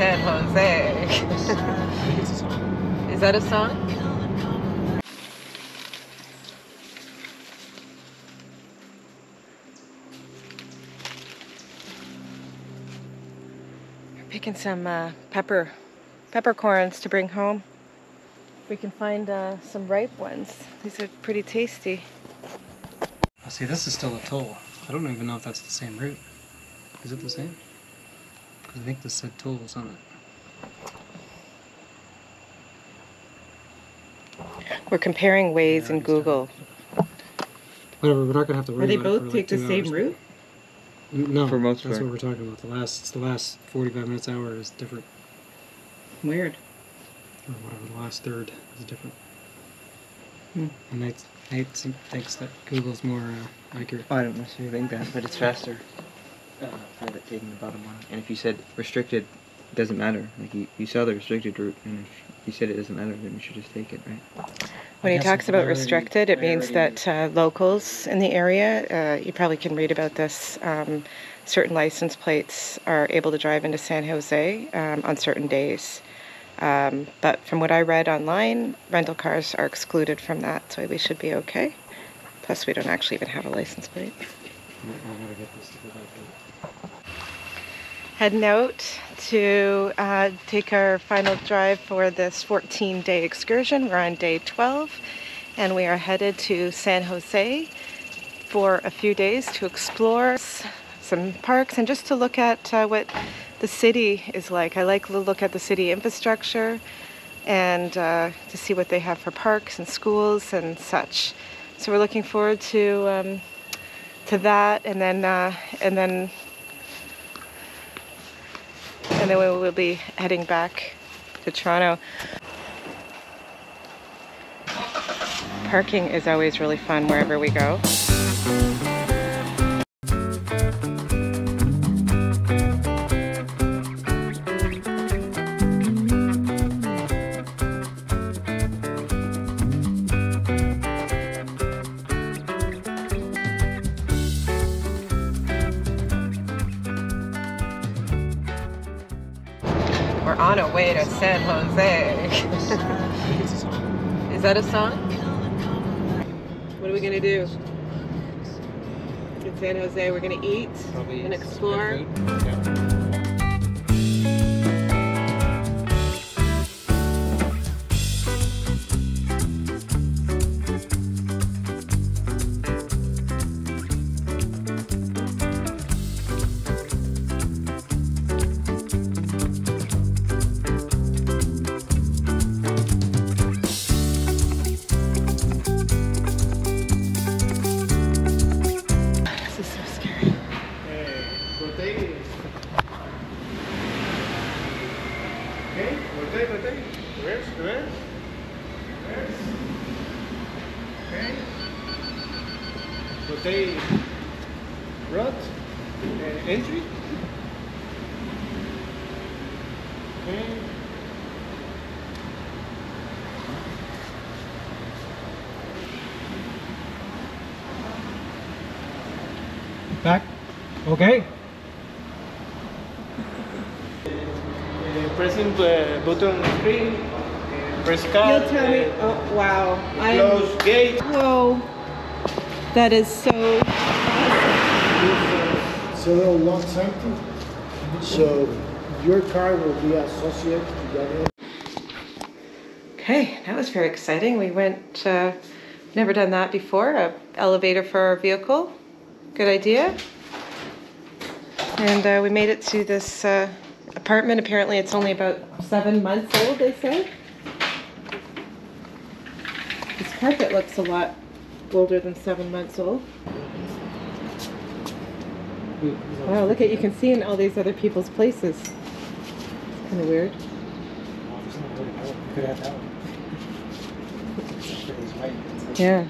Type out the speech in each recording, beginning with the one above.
San Jose. Is that a song? We're picking some peppercorns to bring home. We can find some ripe ones. These are pretty tasty. Oh, see, this is still a toll. I don't even know if that's the same route. Is it the same? Because I think this said tolls on it. We're comparing Waze and Google. Whatever, we're not gonna have to worry about it. Are they both take the same route? No, for most that's what we're talking about. The last 45 minutes, hour is different. Weird. Or whatever, the last third is different. Hmm. And Nate thinks that Google's more accurate. I don't necessarily think that, but it's faster for taking the bottom one. And if you said restricted, it doesn't matter. Like you saw the restricted route, and if you said it doesn't matter, then you should just take it, right? When he talks about restricted, it means that locals in the area, you probably can read about this, certain license plates are able to drive into San Jose on certain days. But from what I read online, rental cars are excluded from that, so we should be okay. Plus, we don't actually even have a license plate. Heading out to take our final drive for this 14-day excursion. We're on day 12, and we are headed to San Jose for a few days to explore some parks and just to look at what the city is like. I like to look at the city infrastructure and to see what they have for parks and schools and such. So we're looking forward to that, and then we will be heading back to Toronto. Parking is always really fun wherever we go. We're on our way to San Jose. Is that a song? What are we gonna do? In San Jose, we're gonna eat and explore. Rotate rod entry. Okay. Back. Okay. Pressing the button on the screen. Press card. You'll tell me. Oh wow! Close gate. Whoa! That is so. Several lots empty, so your car will be associated together. Okay, that was very exciting. We went. Never done that before. A elevator for our vehicle. Good idea. And we made it to this apartment. Apparently, it's only about 7 months old. They say. This carpet looks a lot older than 7 months old. Wow, look at, you can see in all these other people's places. It's kind of weird. Yeah.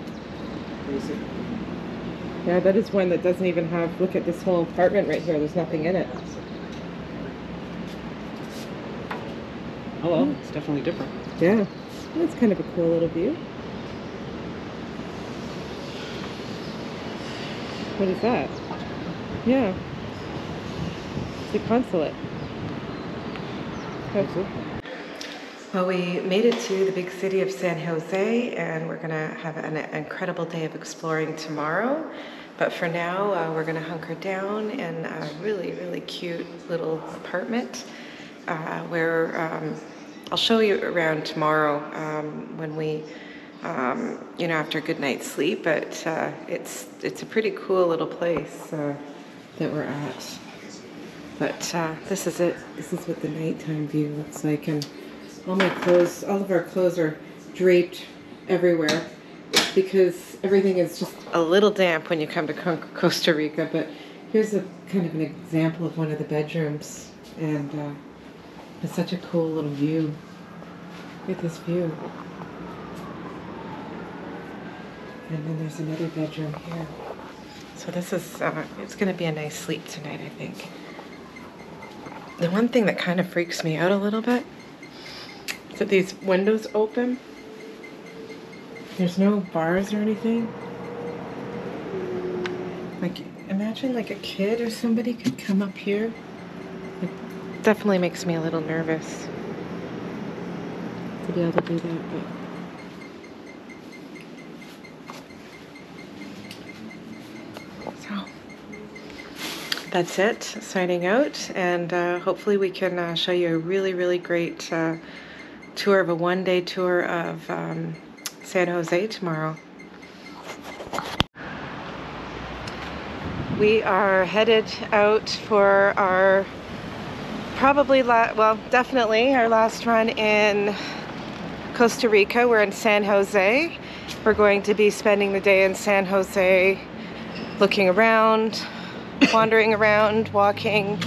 Yeah, that is one that doesn't even have, look at this whole apartment right here, there's nothing in it. Oh well, it's definitely different. Yeah, that's kind of a cool little view. What is that? Yeah. It's a consulate. Well, we made it to the big city of San Jose, and we're gonna have an incredible day of exploring tomorrow. But for now, we're gonna hunker down in a really, really cute little apartment where I'll show you around tomorrow when we, you know, after a good night's sleep. But it's a pretty cool little place that we're at. But this is it. This is what the nighttime view looks like, and all of our clothes are draped everywhere because everything is just a little damp when you come to Costa Rica. But here's a kind of an example of one of the bedrooms, and it's such a cool little view. Look at this view. And then there's another bedroom here. So this is, it's gonna be a nice sleep tonight, I think. The one thing that kind of freaks me out a little bit is that these windows open. There's no bars or anything. Like, imagine like a kid or somebody could come up here. It definitely makes me a little nervous to be able to do that, but so that's it, signing out, and hopefully we can show you a really, really great tour of a one-day tour of San Jose tomorrow. We are headed out for our definitely our last run in Costa Rica. We're in San Jose. We're going to be spending the day in San Jose, looking around, wandering around, walking,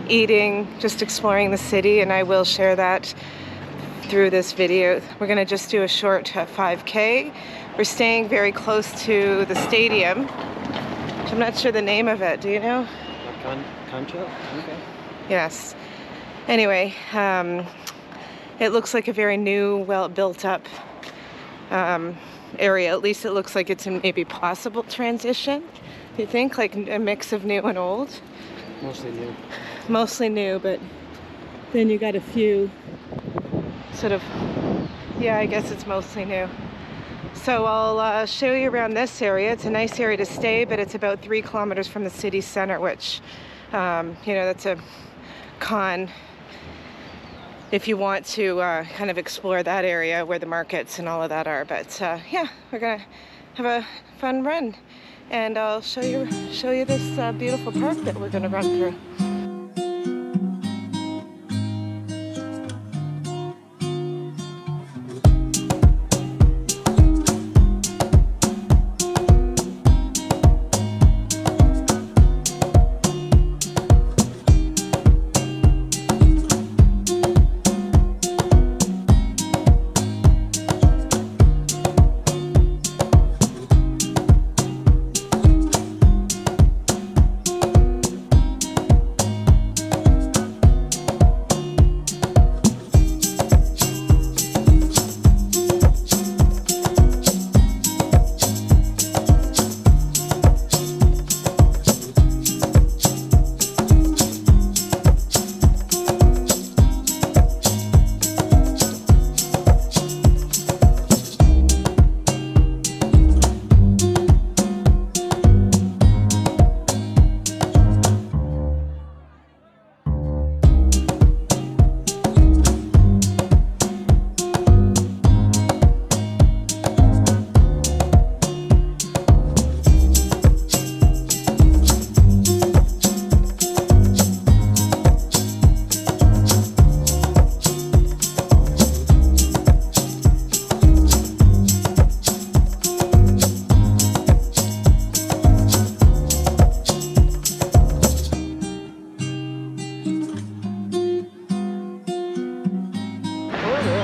eating, just exploring the city, and I will share that through this video. We're gonna just do a short 5K. We're staying very close to the stadium, which I'm not sure the name of it. Do you know? Concho? Okay. Yes. Anyway, it looks like a very new, well built up area. At least it looks like it's in maybe possible transition. Do you think? Like a mix of new and old? Mostly new. Mostly new, but then you got a few sort of, yeah, I guess it's mostly new. So I'll show you around this area. It's a nice area to stay, but it's about 3 kilometers from the city center, which, you know, that's a con if you want to kind of explore that area where the markets and all of that are. But yeah, we're gonna have a fun run, and I'll show you this beautiful park that we're gonna run through.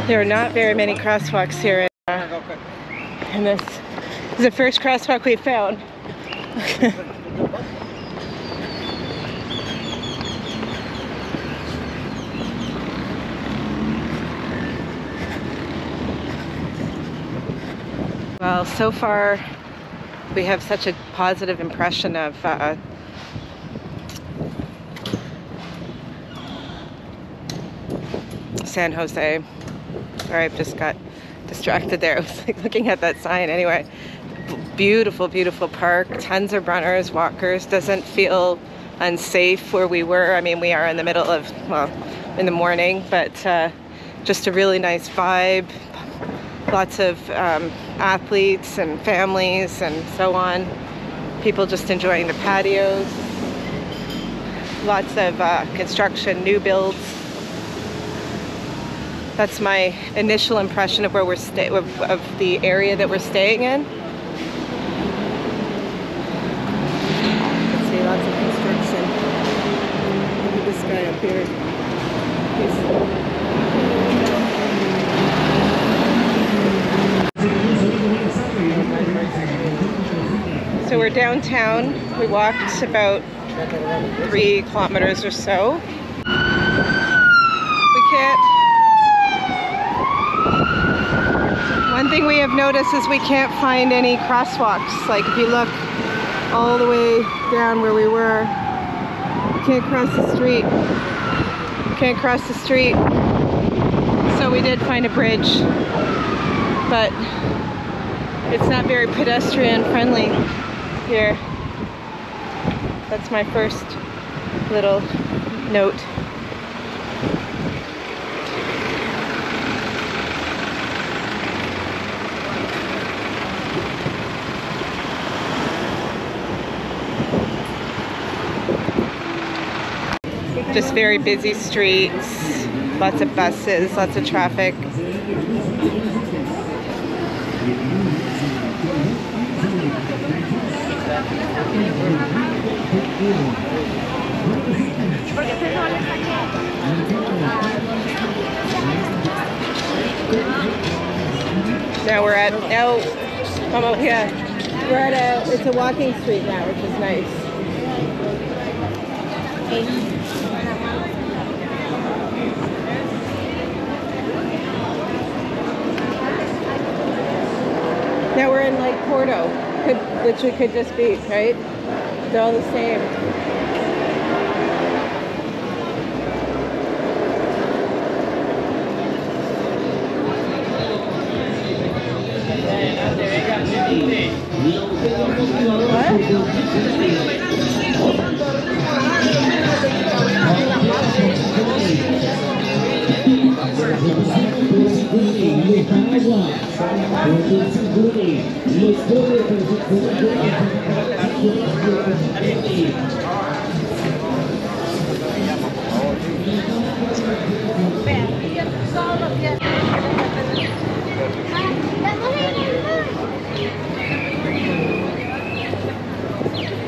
There are not very many crosswalks here, and this is the first crosswalk we found. Well, so far we have such a positive impression of San Jose. Sorry, I just got distracted there. I was like looking at that sign. Anyway, beautiful, beautiful park. Tons of runners, walkers. Doesn't feel unsafe where we were. I mean, we are in the middle of, well, in the morning, but just a really nice vibe. Lots of athletes and families and so on. People just enjoying the patios. Lots of construction, new builds. That's my initial impression of where we're of the area that we're staying in. See, lots of construction. Look at this guy up here. So we're downtown. We walked about 3 kilometers or so. We can't. One thing we have noticed is we can't find any crosswalks. Like if you look all the way down where we were, you can't cross the street. Can't cross the street. So we did find a bridge, but it's not very pedestrian friendly here. That's my first little note. Just very busy streets, lots of buses, lots of traffic. Now we're at, come out here. We're at it's a walking street now, which is nice. Now we're in Lake Porto, which we could just be, right? They're all the same.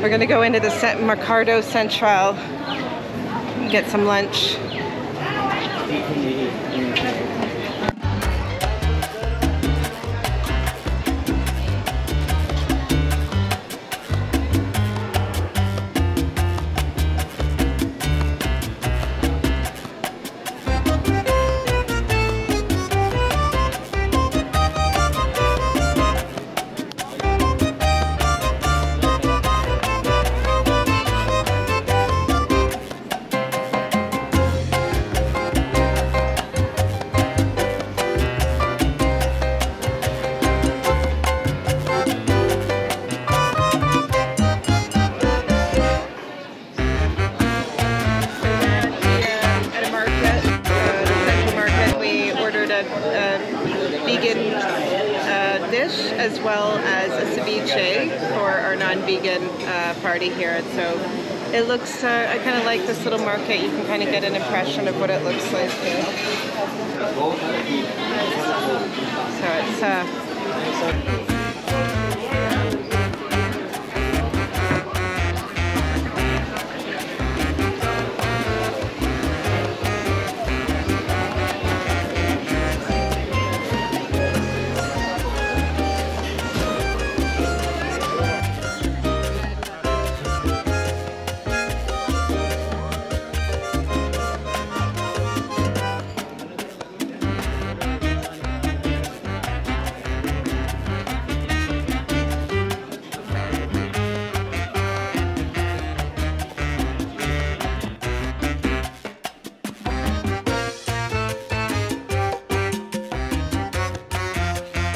We're gonna go into the Mercado Central, get some lunch. Vegan dish as well as a ceviche for our non-vegan party here. And so it looks, I kind of like this little market. You can kind of get an impression of what it looks like. So it's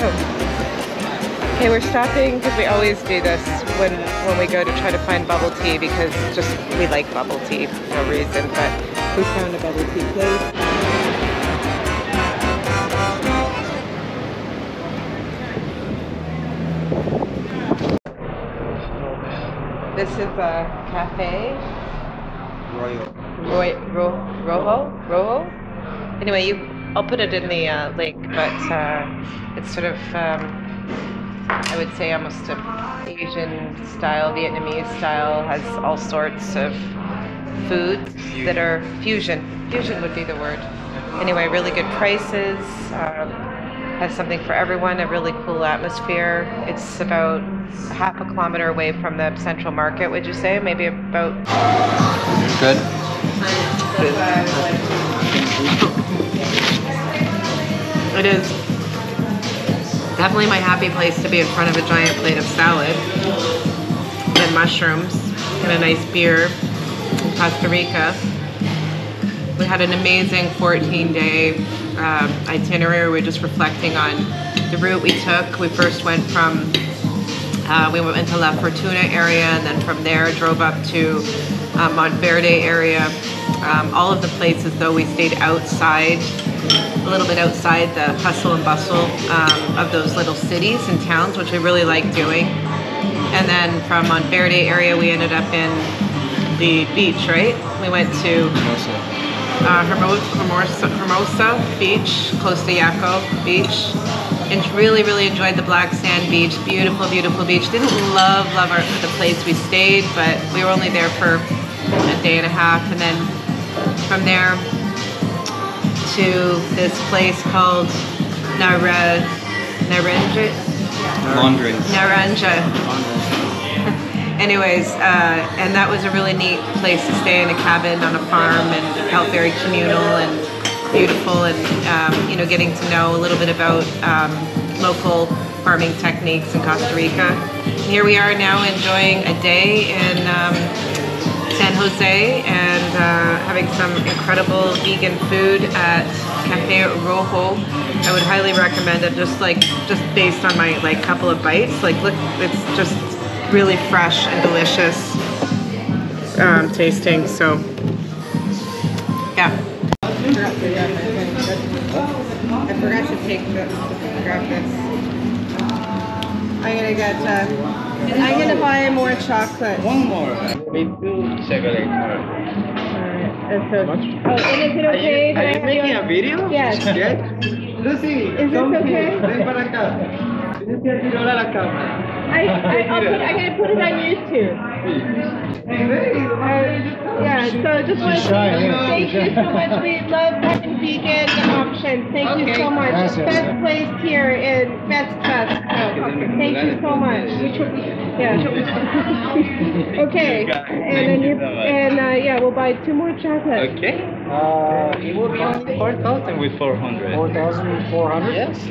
Oh. Okay, we're stopping because we always do this when we go to try to find bubble tea because just we like bubble tea for no reason, but we found a bubble tea place. This is a cafe. Rojo? Anyway, I'll put it in the link, but it's sort of, I would say almost a Asian style, Vietnamese style, has all sorts of foods that are fusion. Fusion would be the word. Anyway, really good prices, has something for everyone, a really cool atmosphere. It's about half a kilometer away from the central market, would you say? Maybe about... Good. It is definitely my happy place to be in front of a giant plate of salad and mushrooms and a nice beer in Costa Rica. We had an amazing 14-day itinerary. We're just reflecting on the route we took. We first went from, we went into La Fortuna area, and then from there drove up to Monteverde area. All of the places, though, we stayed outside, a little bit outside the hustle and bustle of those little cities and towns, which we really like doing. And then from Monteverde area, we ended up in the beach, right? We went to Hermosa Beach, Costa Rica Beach, and really, really enjoyed the black sand beach. Beautiful, beautiful beach. Didn't love the place we stayed, but we were only there for a day and a half, and then from there to this place called Naranja. Anyways, and that was a really neat place to stay in a cabin on a farm, and felt very communal and beautiful, and you know, getting to know a little bit about local farming techniques in Costa Rica. And here we are now enjoying a day in San Jose and having some incredible vegan food at Cafe Rojo. I would highly recommend it, just based on my couple of bites. Look, it's just really fresh and delicious tasting. So yeah. I forgot to take this. Grab this. I'm gonna buy more chocolate. One more. Maybe 2 chocolate more. And so, oh, and is it okay? Are you making a video? Yes. Yes. Lucy, Is this okay? ven para acá. Tienes que decir hola a la cámara. I'm gonna put it on YouTube. Yeah, so just want to say thank you so much. We love having vegan options. Thank you so much. Gracias. Best place here in Best. Thank you so much. Yeah. Okay. And then yeah, we'll buy 2 more chocolates. Okay. It will be only 4,000 with 400. 4,400? Yes.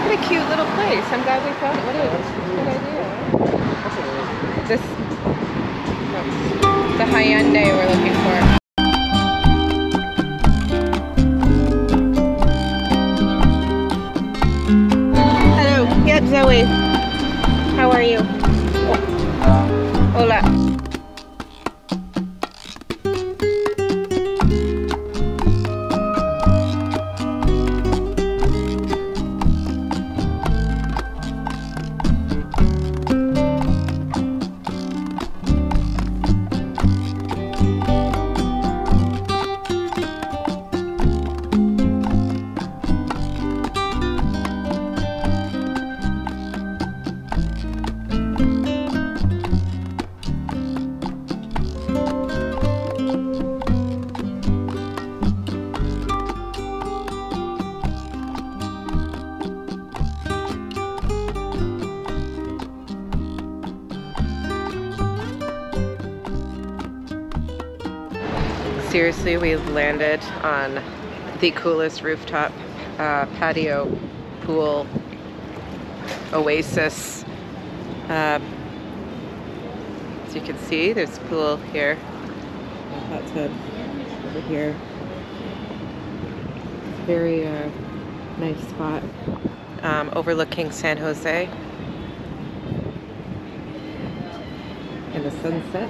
What a cute little place. I'm glad we found it. What a good idea. This the Hyundai we're looking for. Hello. Yep, Zoe. How are you? Hola. Seriously, we've landed on the coolest rooftop patio pool oasis. As you can see, there's a pool here. Hot tub over here. very nice spot overlooking San Jose and the sunset.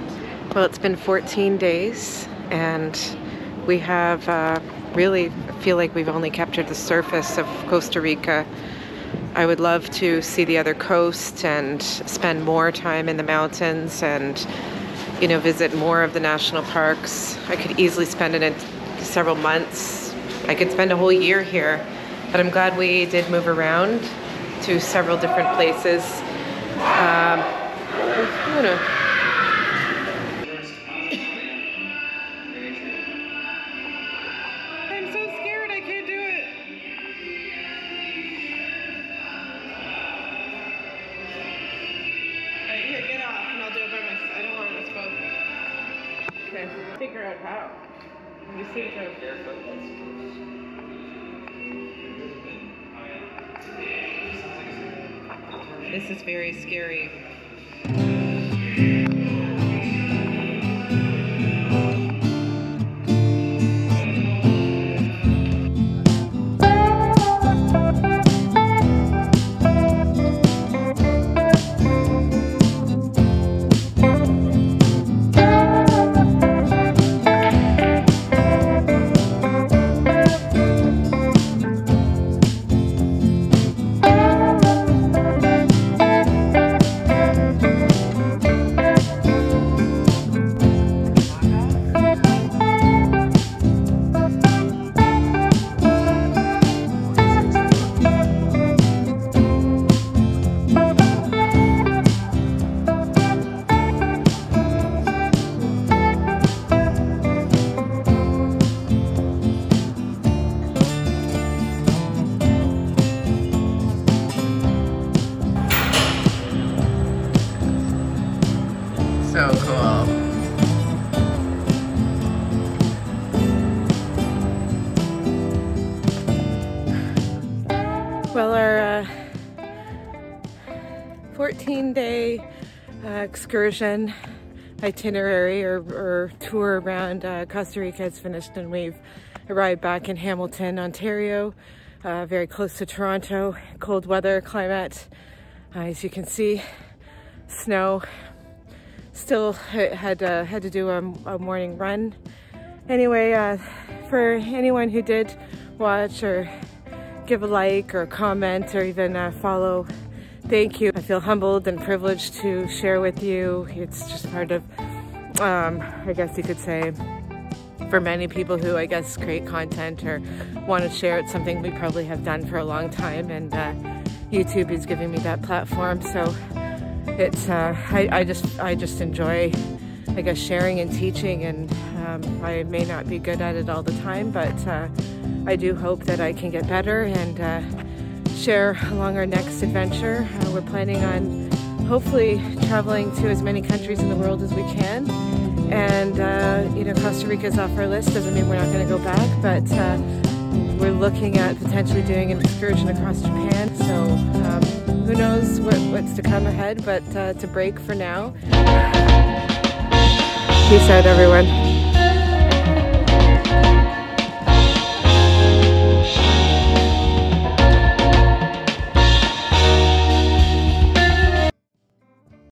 Well, it's been 14 days and we have really feel like we've only captured the surface of Costa Rica. I would love to see the other coast and spend more time in the mountains and, you know, visit more of the national parks. I could easily spend it in several months. I could spend a whole year here, but I'm glad we did move around to several different places. I don't know. I'm so scared, I can't do it. Alright, here, get off and I'll do it by myself. I don't want us both. Okay, figure out how. You seem to have This is very scary. So cool. Well, our 14-day excursion itinerary or tour around Costa Rica is finished, and we've arrived back in Hamilton, Ontario, very close to Toronto. Cold weather climate, as you can see, snow. Still had to do a morning run. Anyway, for anyone who did watch or give a like or comment or even follow, thank you. I feel humbled and privileged to share with you. It's just part of, I guess you could say, for many people who I guess create content or want to share, it's something we probably have done for a long time, and YouTube is giving me that platform. So it's I just enjoy, I guess, sharing and teaching, and I may not be good at it all the time, but I do hope that I can get better and share along our next adventure. We're planning on hopefully traveling to as many countries in the world as we can, and you know, Costa Rica is off our list. Doesn't mean we're not going to go back, but we're looking at potentially doing an excursion across Japan. So who knows what's to come ahead, but it's a break for now. Peace out, everyone.